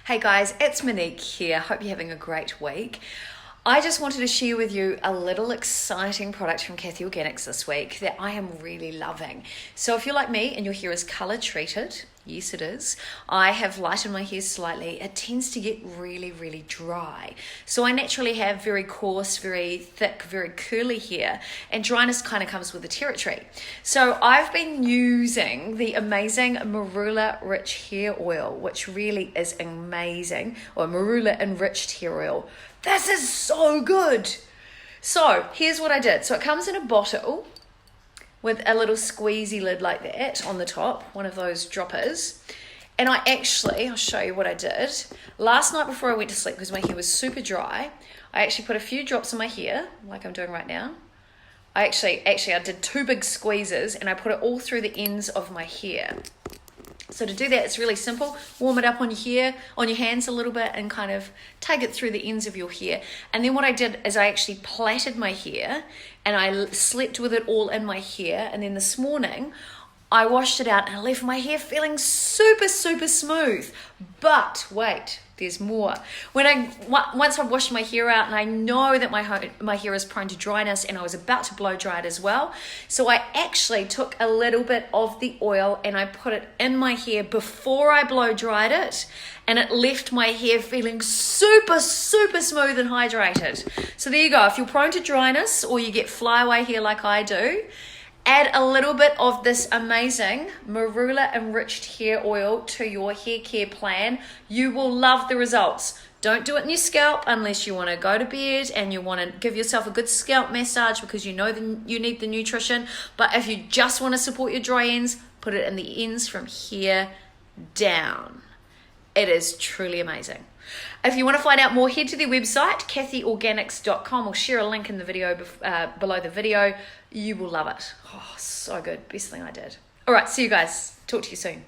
Hey guys, it's Monique here. Hope you're having a great week. I just wanted to share with you a little exciting product from Caithy Organics this week that I am really loving. So if you're like me and your hair is color treated, yes it is, I have lightened my hair slightly. It tends to get really dry. So I naturally have very coarse, very thick, very curly hair, and dryness kind of comes with the territory. So I've been using the amazing Marula Rich Hair Oil, which really is amazing, or Marula Enriched Hair Oil. This is so good. So here's what I did. So it comes in a bottle with a little squeezy lid like that on the top, one of those droppers. And I'll show you what I did. Last night before I went to sleep, because my hair was super dry, I actually put a few drops in my hair, like I'm doing right now. I did 2 big squeezes and I put it all through the ends of my hair. So to do that, it's really simple. Warm it up on your hair, on your hands a little bit, and kind of take it through the ends of your hair. And then what I did is I actually plaited my hair and I slept with it all in my hair. And then this morning, I washed it out and I left my hair feeling super smooth. But wait, there's more. Once I've washed my hair out and I know that my hair is prone to dryness and I was about to blow dry it as well, so I actually took a little bit of the oil and I put it in my hair before I blow dried it, and it left my hair feeling super smooth and hydrated. So there you go. If you're prone to dryness or you get flyaway hair like I do, add a little bit of this amazing Marula Enriched Hair Oil to your hair care plan. You will love the results. Don't do it in your scalp unless you want to go to bed and you want to give yourself a good scalp massage because you know you need the nutrition. But if you just want to support your dry ends, put it in the ends from here down. It is truly amazing. If you want to find out more, head to their website, caithyorganics.com. I'll share a link in the video below the video. You will love it. Oh, so good. Best thing I did. All right, see you guys. Talk to you soon.